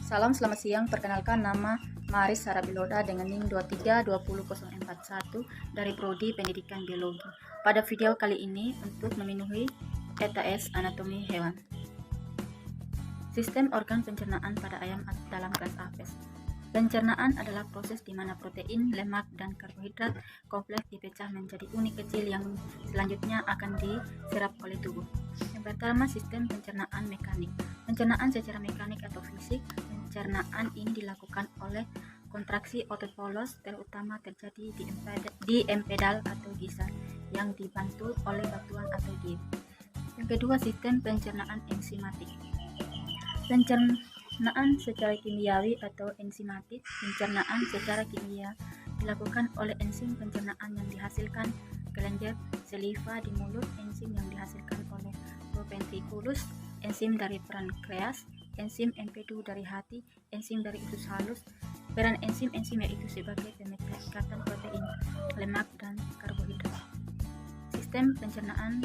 Salam, selamat siang. Perkenalkan, nama Maris Sarabiloda dengan NIM 2320041 dari Prodi Pendidikan Biologi. Pada video kali ini untuk memenuhi ETS anatomi hewan. Sistem organ pencernaan pada ayam dalam kelas Apes. Pencernaan adalah proses di mana protein, lemak, dan karbohidrat kompleks dipecah menjadi unit kecil yang selanjutnya akan diserap oleh tubuh. Yang pertama, sistem pencernaan mekanik. Pencernaan secara mekanik atau fisik. Pencernaan ini dilakukan oleh kontraksi otot polos, terutama terjadi di empedal atau gisar yang dibantu oleh batuan atau gift. Yang kedua, sistem pencernaan enzimatik. Pencernaan secara kimiawi atau enzimatik. Pencernaan secara kimia dilakukan oleh enzim pencernaan yang dihasilkan kelenjar saliva di mulut, enzim yang dihasilkan oleh proventriculus, enzim dari pankreas, enzim MP2 dari hati, enzim dari usus halus. Peran enzim-enzim yaitu sebagai pemecah ikatan protein, lemak, dan karbohidrat. Sistem pencernaan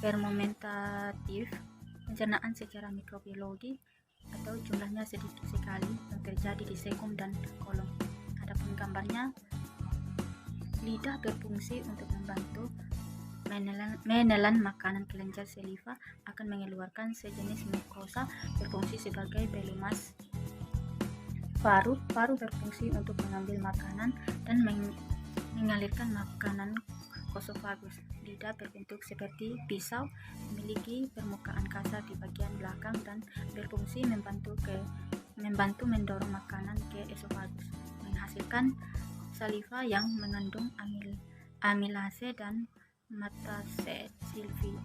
fermentatif. Pencernaan secara mikrobiologi atau jumlahnya sedikit sekali yang terjadi di sekum dan kolon. Adapun gambarnya, lidah berfungsi untuk membantu menelan makanan. Kelenjar saliva akan mengeluarkan sejenis mukosa berfungsi sebagai pelumas. Paru berfungsi untuk mengambil makanan dan mengalirkan makanan kosofagus. Lidah berbentuk seperti pisau, memiliki permukaan kasar di bagian belakang dan berfungsi membantu mendorong makanan ke esofagus, menghasilkan saliva yang mengandung amilase dan matase silvi.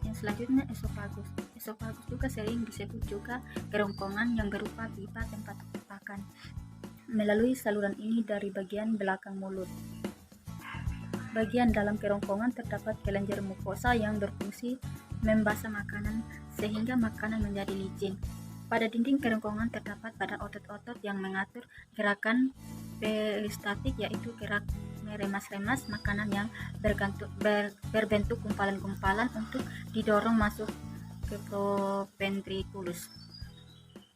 Yang selanjutnya, esofagus. Esofagus juga sering disebut juga kerongkongan yang berupa pipa tempat makan. Melalui saluran ini dari bagian belakang mulut. Bagian dalam kerongkongan terdapat kelenjar mukosa yang berfungsi membasah makanan sehingga makanan menjadi licin. Pada dinding kerongkongan terdapat pada otot-otot yang mengatur gerakan peristatik, yaitu gerak meremas-remas makanan yang berbentuk gumpalan-gumpalan untuk didorong masuk ke proventriculus.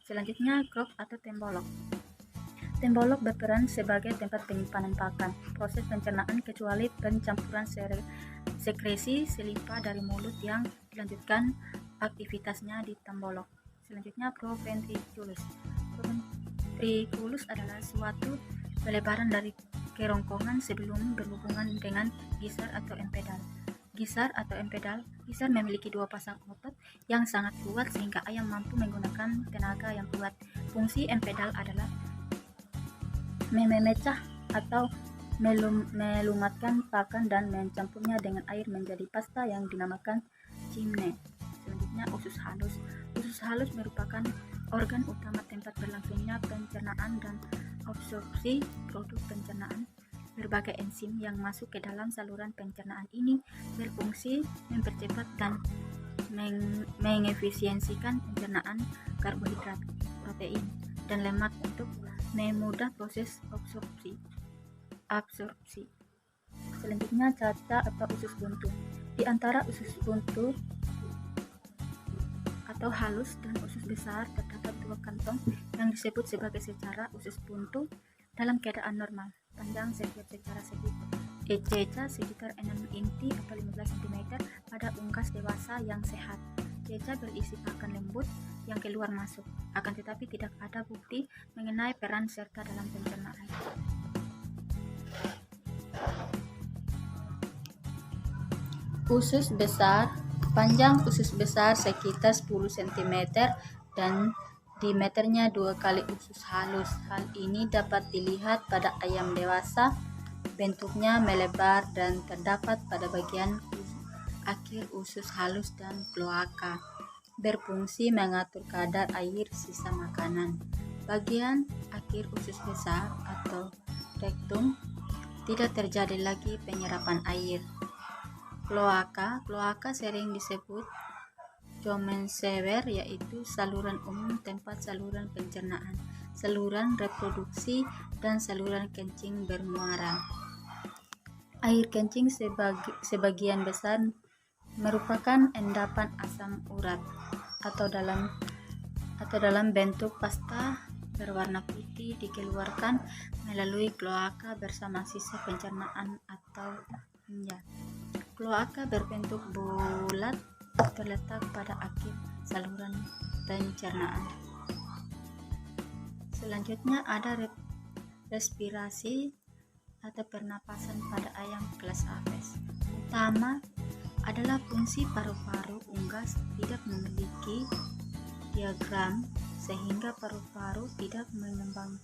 Selanjutnya, crop atau tembolok. Tembolok berperan sebagai tempat penyimpanan pakan. Proses pencernaan kecuali pencampuran sekresi saliva dari mulut yang dilanjutkan aktivitasnya di tembolok. Selanjutnya, proventriculus. Proventriculus adalah suatu pelebaran dari kerongkongan sebelum berhubungan dengan gisar atau empedal. Gisar memiliki dua pasang otot yang sangat kuat sehingga ayam mampu menggunakan tenaga yang kuat. Fungsi empedal adalah memecah atau melumatkan pakan dan mencampurnya dengan air menjadi pasta yang dinamakan chimney. Selanjutnya, usus halus. Usus halus merupakan organ utama tempat berlangsungnya pencernaan dan absorpsi produk pencernaan. Berbagai enzim yang masuk ke dalam saluran pencernaan ini berfungsi mempercepat dan mengefisiensikan pencernaan karbohidrat, protein, dan lemak untuk memudah proses absorpsi. Selanjutnya, caca atau usus buntu. Di antara usus buntu atau halus dan usus besar terdapat dua kantong yang disebut sebagai secara usus buntu dalam keadaan normal. Panjang setiap secara segi ceca sekitar 6 inti atau 15 cm pada unggas dewasa yang sehat. Ceca berisi pakan lembut yang keluar masuk, akan tetapi tidak ada bukti mengenai peran serta dalam pencernaan. Usus besar. Panjang usus besar sekitar 10 cm dan diameternya 2 kali usus halus. Hal ini dapat dilihat pada ayam dewasa. Bentuknya melebar dan terdapat pada bagian akhir usus halus dan kloaka. Berfungsi mengatur kadar air sisa makanan. Bagian akhir usus besar atau rektum tidak terjadi lagi penyerapan air. Kloaka sering disebut Zomensewer, yaitu saluran umum tempat saluran pencernaan, saluran reproduksi, dan saluran kencing bermuara. Air kencing sebagian besar merupakan endapan asam urat atau dalam atau dalam bentuk pasta berwarna putih dikeluarkan melalui kloaka bersama sisa pencernaan atau ginjal. Kloaka berbentuk bulat terletak pada akhir saluran pencernaan. Selanjutnya ada respirasi atau pernapasan pada ayam kelas Aves. Utama adalah fungsi paru-paru unggas tidak memiliki diagram sehingga paru-paru tidak mengembang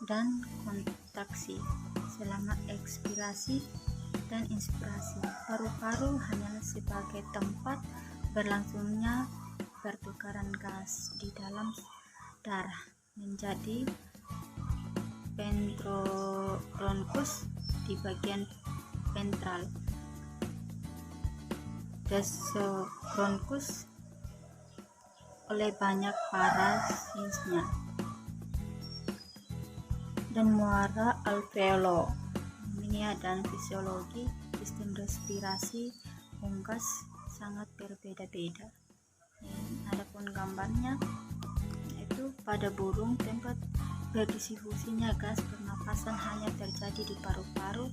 dan kontraksi selama ekspirasi dan inspirasi. Paru-paru hanyalah sebagai tempat berlangsungnya pertukaran gas di dalam darah menjadi ventrobronchus di bagian ventral, desobronchus oleh banyak parasitnya, dan muara alveolo. Minia dan fisiologi sistem respirasi unggas sangat berbeda-beda. Adapun gambarnya itu pada burung tempat berdistribusinya gas pernapasan hanya terjadi di paru-paru,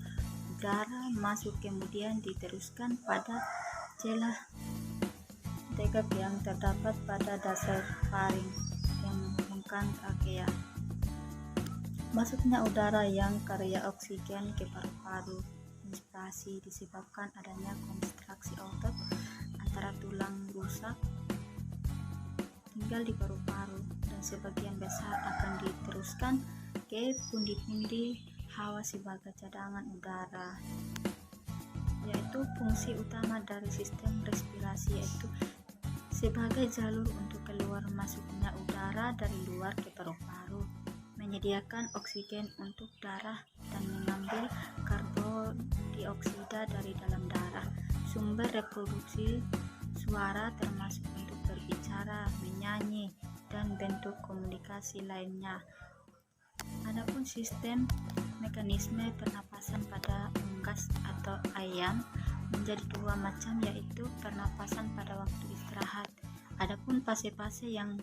udara masuk kemudian diteruskan pada celah tegak yang terdapat pada dasar faring yang menghubungkan trakea. Masuknya udara yang kaya oksigen ke paru-paru. Inspirasi disebabkan adanya kontraksi otot antara tulang rusak tinggal di paru-paru dan sebagian besar akan diteruskan ke pundi-pundi hawa sebagai cadangan udara. Yaitu fungsi utama dari sistem respirasi yaitu sebagai jalur untuk keluar masuknya udara dari luar ke paru-paru, menyediakan oksigen untuk darah dan mengambil karbon dioksida dari dalam darah. Sumber reproduksi suara termasuk untuk berbicara, menyanyi, dan bentuk komunikasi lainnya. Adapun sistem mekanisme pernapasan pada unggas atau ayam menjadi dua macam, yaitu pernapasan pada waktu istirahat. Adapun fase-fase yang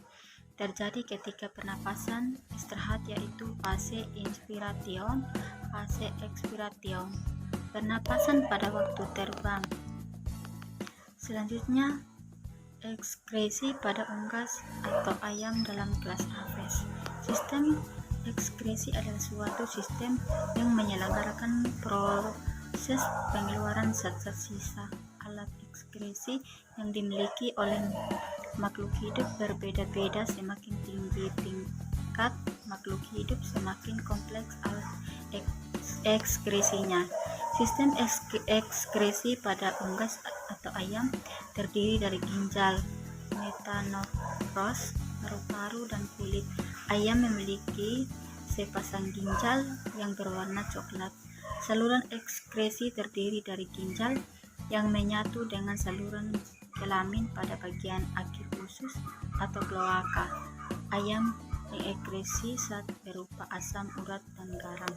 terjadi ketika pernapasan istirahat yaitu fase inspiration, fase expiration, pernapasan pada waktu terbang. Selanjutnya, ekskresi pada unggas atau ayam dalam kelas Aves. Sistem ekskresi adalah suatu sistem yang menyelenggarakan proses pengeluaran zat-zat sisa. Alat ekskresi yang dimiliki oleh makhluk hidup berbeda-beda. Semakin tinggi tingkat makhluk hidup, semakin kompleks alat ekskresinya. Sistem ekskresi pada unggas atau ayam terdiri dari ginjal, metanofros, paru-paru, dan kulit. Ayam memiliki sepasang ginjal yang berwarna coklat. Saluran ekskresi terdiri dari ginjal yang menyatu dengan saluran kelamin pada bagian akhir usus atau kloaka. Ayam mengekresi zat berupa asam urat dan garam.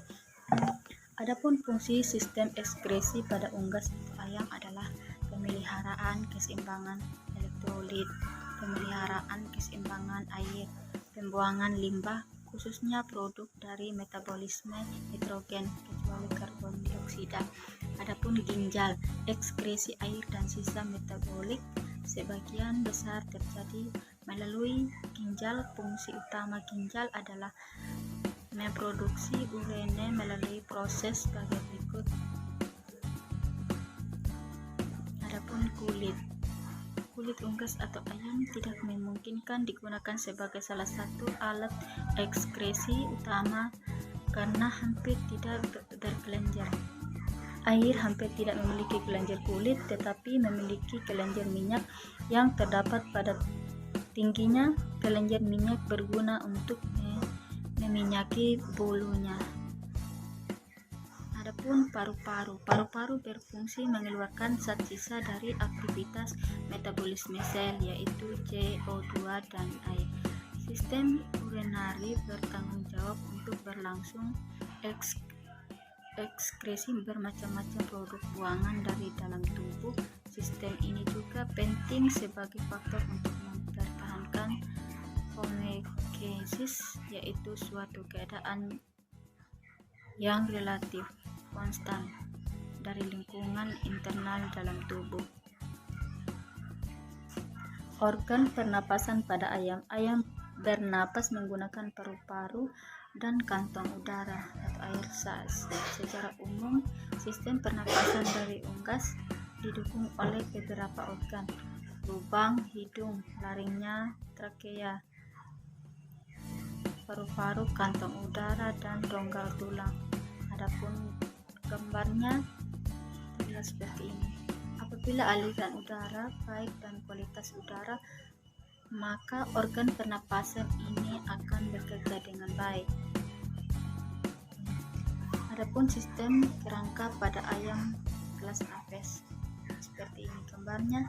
Adapun fungsi sistem ekskresi pada unggas atau ayam adalah pemeliharaan keseimbangan elektrolit, pemeliharaan keseimbangan air, pembuangan limbah, khususnya produk dari metabolisme nitrogen kecuali karbon dioksida. Adapun ginjal, ekskresi air dan sisa metabolik sebagian besar terjadi melalui ginjal. Fungsi utama ginjal adalah memproduksi urine melalui proses sebagai berikut. Adapun kulit unggas atau ayam tidak memungkinkan digunakan sebagai salah satu alat ekskresi utama karena hampir tidak berkelenjar. Air hampir tidak memiliki kelenjar kulit, tetapi memiliki kelenjar minyak yang terdapat pada tingginya. Kelenjar minyak berguna untuk meminyaki bulunya. Adapun paru-paru berfungsi mengeluarkan zat sisa dari aktivitas metabolisme sel, yaitu CO2 dan air. Sistem urinari bertanggung jawab untuk berlangsung ekskresi bermacam-macam produk buangan dari dalam tubuh. Sistem ini juga penting sebagai faktor untuk mempertahankan homeostasis yaitu suatu keadaan yang relatif konstan dari lingkungan internal dalam tubuh. Organ pernapasan pada ayam. Ayam bernapas menggunakan paru-paru dan kantong udara atau air sas. Secara umum, sistem pernapasan dari unggas didukung oleh beberapa organ: lubang hidung, laringnya, trakea, paru-paru, kantong udara, dan rongga tulang. Adapun gambarnya terlihat seperti ini. Apabila aliran udara baik dan kualitas udara, maka organ pernapasan ini akan bekerja dengan baik. Adapun sistem kerangka pada ayam kelas Apes seperti ini gambarnya.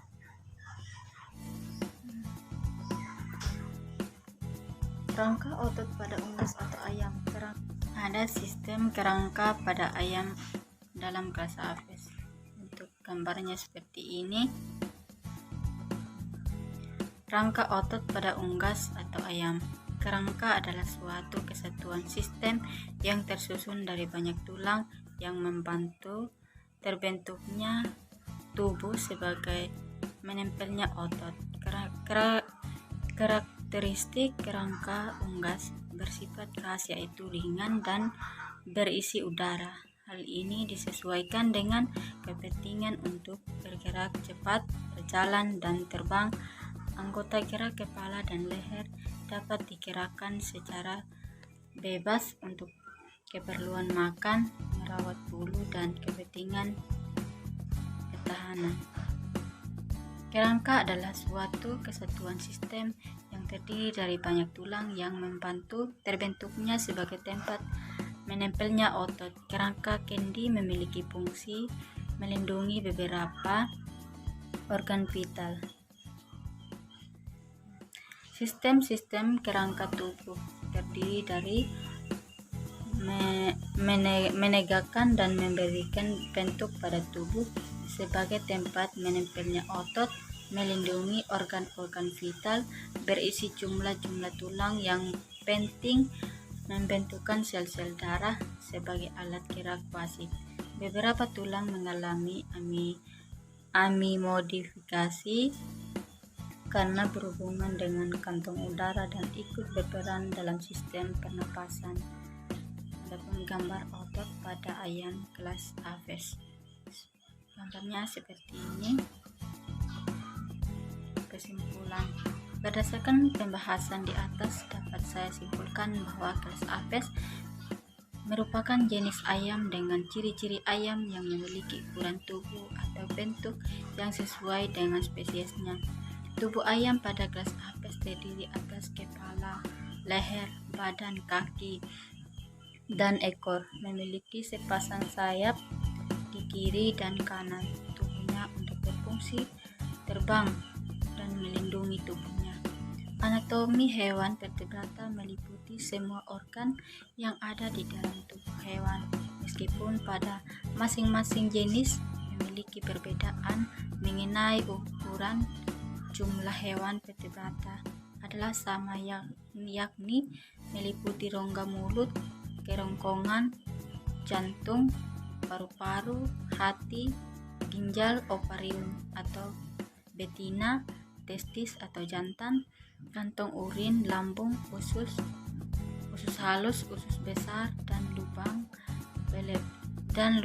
Kerangka otot pada unggas atau ayam. Ada sistem kerangka pada ayam dalam kelas Apes. Untuk gambarnya seperti ini. Rangka otot pada unggas atau ayam. Kerangka adalah suatu kesatuan sistem yang tersusun dari banyak tulang yang membantu terbentuknya tubuh sebagai menempelnya otot. Karakteristik kerangka unggas bersifat khas yaitu ringan dan berisi udara. Hal ini disesuaikan dengan kepentingan untuk bergerak cepat, berjalan, dan terbang. Anggota gerak kepala dan leher dapat digerakkan secara bebas untuk keperluan makan, merawat bulu, dan kepentingan pertahanan. Kerangka adalah suatu kesatuan sistem yang terdiri dari banyak tulang yang membantu terbentuknya sebagai tempat menempelnya otot. Kerangka kendi memiliki fungsi melindungi beberapa organ vital. Sistem kerangka tubuh terdiri dari menegakkan dan memberikan bentuk pada tubuh sebagai tempat menempelnya otot, melindungi organ-organ vital, berisi jumlah-jumlah tulang yang penting, membentukkan sel-sel darah sebagai alat gerak wasit. Beberapa tulang mengalami amimodifikasi karena berhubungan dengan kantong udara dan ikut berperan dalam sistem pernapasan. Adapun gambar otot pada ayam kelas Apes. Gambarnya seperti ini. Kesimpulan. Berdasarkan pembahasan di atas dapat saya simpulkan bahwa kelas Apes merupakan jenis ayam dengan ciri-ciri ayam yang memiliki ukuran tubuh atau bentuk yang sesuai dengan spesiesnya. Tubuh ayam pada kelas Apes terdiri atas kepala, leher, badan, kaki, dan ekor. Memiliki sepasang sayap di kiri dan kanan tubuhnya untuk berfungsi terbang dan melindungi tubuhnya. Anatomi hewan vertebrata meliputi semua organ yang ada di dalam tubuh hewan, meskipun pada masing-masing jenis memiliki perbedaan mengenai ukuran. Jumlah hewan vertebrata adalah sama, yakni meliputi rongga mulut, kerongkongan, jantung, paru-paru, hati, ginjal, ovarium atau betina, testis atau jantan, kantong urin, lambung, usus halus, usus besar, dan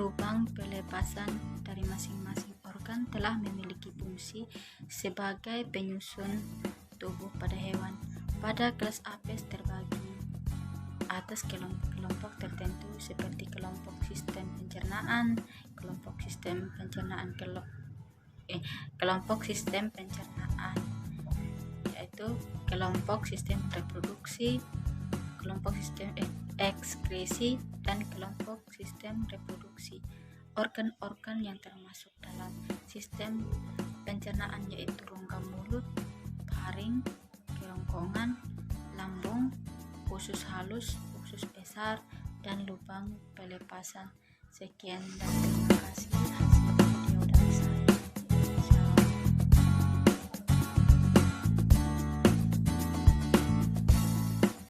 lubang pelepasan dari masing-masing organ telah memiliki fungsi sebagai penyusun tubuh pada hewan. Pada kelas Apes terbagi atas kelompok tertentu seperti kelompok sistem pencernaan, kelompok sistem pencernaan yaitu kelompok sistem reproduksi, kelompok sistem ekskresi, dan kelompok sistem reproduksi. Organ-organ yang termasuk dalam sistem pencernaan yaitu rongga mulut, faring, kerongkongan, lambung, usus halus, usus besar, dan lubang pelepasan. Sekian dan terima kasih.